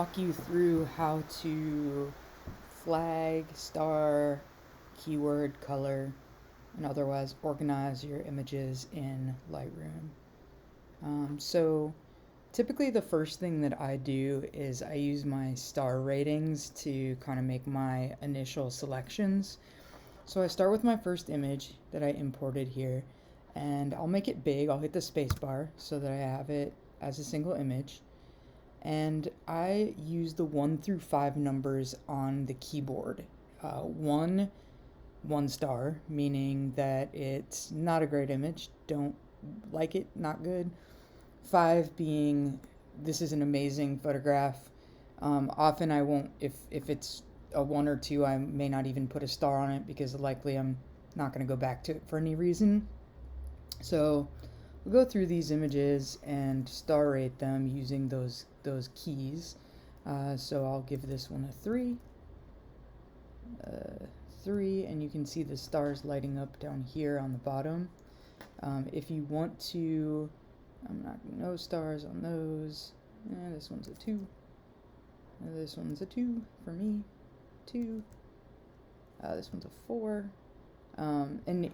Walk you through how to flag, star, keyword, color, and otherwise organize your images in Lightroom. So typically the first thing that I do is I use my star ratings to kind of make my initial selections. So I start with my first image that I imported here, and I'll make it big. I'll hit the space bar so that I have it as a single image. And I use the 1 through 5 numbers on the keyboard. 1, 1 star, meaning that it's not a great image, don't like it, not good. 5 being this is an amazing photograph. Often I won't, if it's a 1 or 2, I may not even put a star on it because likely I'm not going to go back to it for any reason. So we'll go through these images and star rate them using those keys. So I'll give this one a 3, uh, 3, and you can see the stars lighting up down here on the bottom. If you want to, I'm not no stars on those. This one's a 2. This one's a 2 for me. 2. This one's a 4. And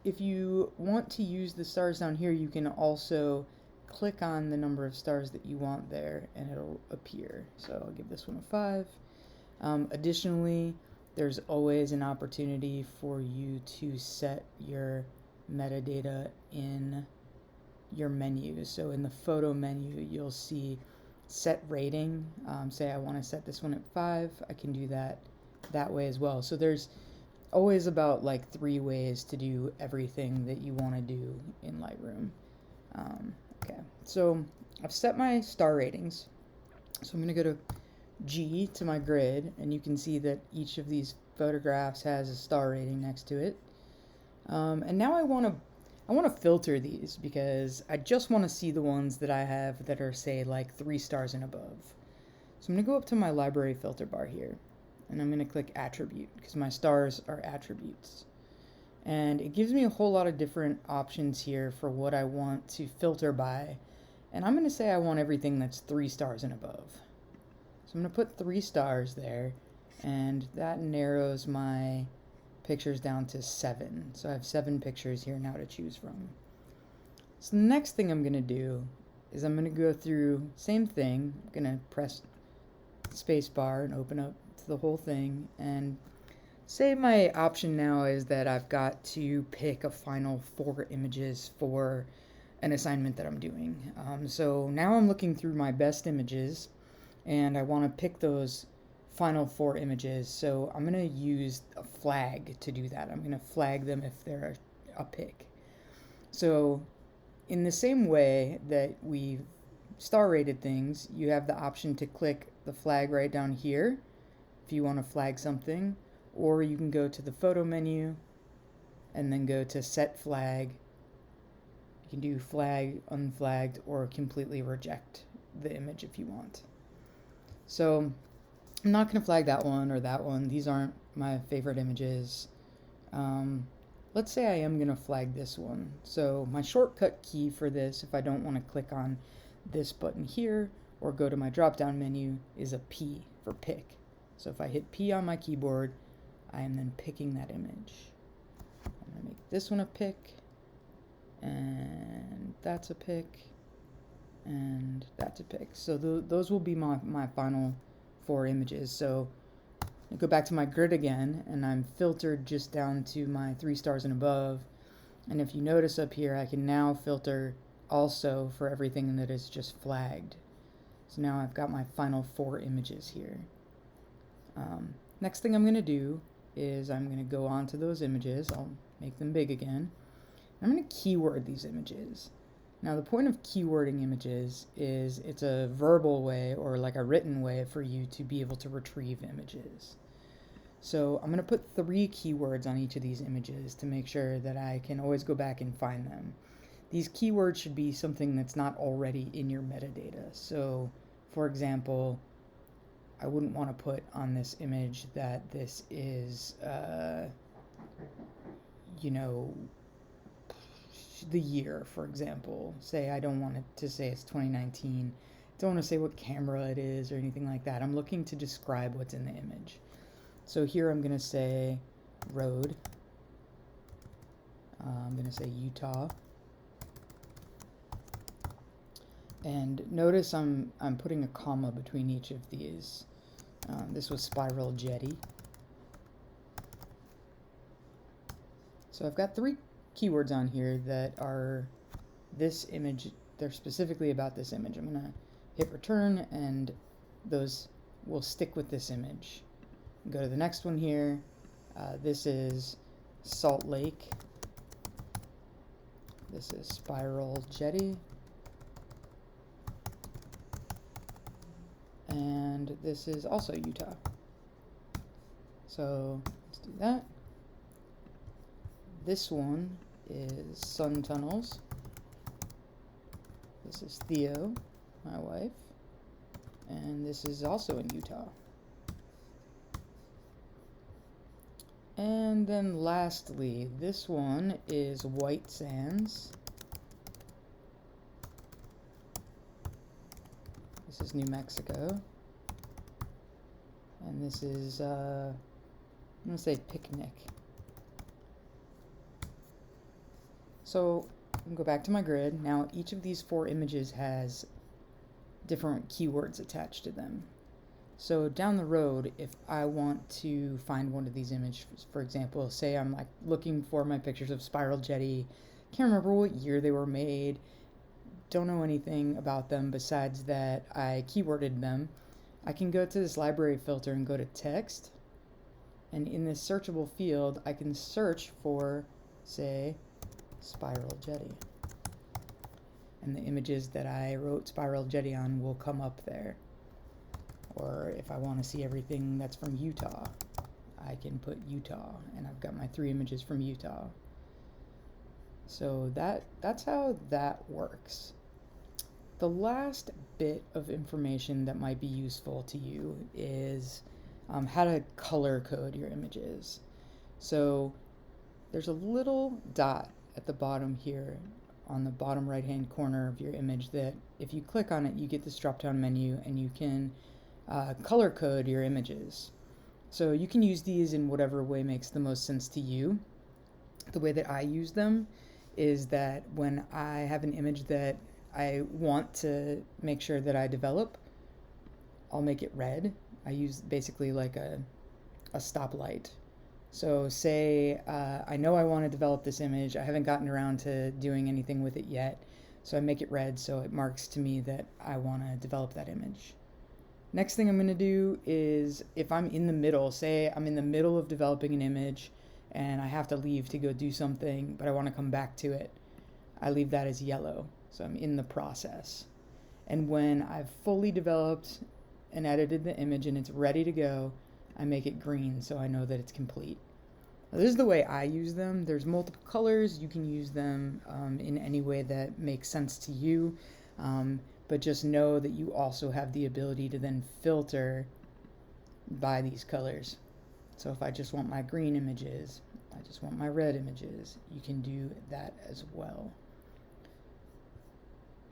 if you want to use the stars down here, you can also click on the number of stars that you want there and it'll appear. So I'll give this one a 5. Additionally, there's always an opportunity for you to set your metadata in your menu. So in the photo menu, you'll see set rating. Say I want to set this one at 5, I can do that way as well. So there's always about like 3 ways to do everything that you want to do in Lightroom. Okay, so I've set my star ratings. So I'm going to go to G to my grid, and you can see that each of these photographs has a star rating next to it. And now I want to filter these because I just want to see the ones that I have that are, say, like 3 stars and above. So I'm going to go up to my library filter bar here, and I'm going to click attribute because my stars are attributes. And it gives me a whole lot of different options here for what I want to filter by. And I'm going to say I want everything that's 3 stars and above. So I'm going to put 3 stars there, and that narrows my pictures down to 7. So I have 7 pictures here now to choose from. So the next thing I'm going to do is I'm going to go through, same thing, I'm going to press spacebar and open up to the whole thing, and say my option now is that I've got to pick a final 4 images for an assignment that I'm doing. So now I'm looking through my best images and I want to pick those final 4 images. So I'm going to use a flag to do that. I'm going to flag them if they're a pick. So in the same way that we star rated things, you have the option to click the flag right down here if you want to flag something, or you can go to the photo menu and then go to set flag. You can do flag, unflagged, or completely reject the image if you want. So I'm not going to flag that one or that one. These aren't my favorite images. Let's say I am going to flag this one. So my shortcut key for this, if I don't want to click on this button here or go to my drop down menu, is a P for pick. So if I hit P on my keyboard, I am then picking that image. I'm going to make this one a pick, and that's a pick, and that's a pick. So those will be my final 4 images. So I go back to my grid again, and I'm filtered just down to my 3 stars and above. And if you notice up here, I can now filter also for everything that is just flagged. So now I've got my final 4 images here. Next thing I'm going to do is I'm going to go on to those images. I'll make them big again. I'm going to keyword these images. Now the point of keywording images is it's a verbal way or like a written way for you to be able to retrieve images. So I'm going to put 3 keywords on each of these images to make sure that I can always go back and find them. These keywords should be something that's not already in your metadata. So for example, I wouldn't want to put on this image that this is, you know, the year, for example. Say I don't want it to say it's 2019. It's don't want to say what camera it is or anything like that. I'm looking to describe what's in the image. So here I'm going to say road. I'm going to say Utah. And notice I'm putting a comma between each of these. This was Spiral Jetty. So I've got 3 keywords on here that are this image. They're specifically about this image. I'm going to hit return, and those will stick with this image. Go to the next one here. This is Salt Lake. This is Spiral Jetty. And this is also Utah. So let's do that. This one is Sun Tunnels. This is Theo, my wife. And this is also in Utah. And then lastly, this one is White Sands. This is New Mexico. And this is, I'm going to say Picnic. So, I'm going to go back to my grid. Now, each of these 4 images has different keywords attached to them. So, down the road, if I want to find one of these images, for example, say I'm like looking for my pictures of Spiral Jetty, can't remember what year they were made, don't know anything about them besides that I keyworded them, I can go to this library filter and go to text, and in this searchable field I can search for, say, Spiral Jetty, and the images that I wrote Spiral Jetty on will come up there. Or if I want to see everything that's from Utah, I can put Utah, and I've got my 3 images from Utah. So that's how that works. The last bit of information that might be useful to you is how to color code your images. So there's a little dot at the bottom here on the bottom right hand corner of your image that if you click on it, you get this drop down menu and you can color code your images. So you can use these in whatever way makes the most sense to you. The way that I use them is that when I have an image that I want to make sure that I develop, I'll make it red. I use basically like a stoplight. So say I know I want to develop this image, I haven't gotten around to doing anything with it yet, so I make it red so it marks to me that I want to develop that image. Next thing I'm going to do is, if I'm in the middle, say I'm in the middle of developing an image and I have to leave to go do something, but I want to come back to it, I leave that as yellow. So I'm in the process. And when I've fully developed and edited the image and it's ready to go, I make it green so I know that it's complete. Now, this is the way I use them. There's multiple colors. You can use them in any way that makes sense to you. But just know that you also have the ability to then filter by these colors. So if I just want my green images, I just want my red images, you can do that as well.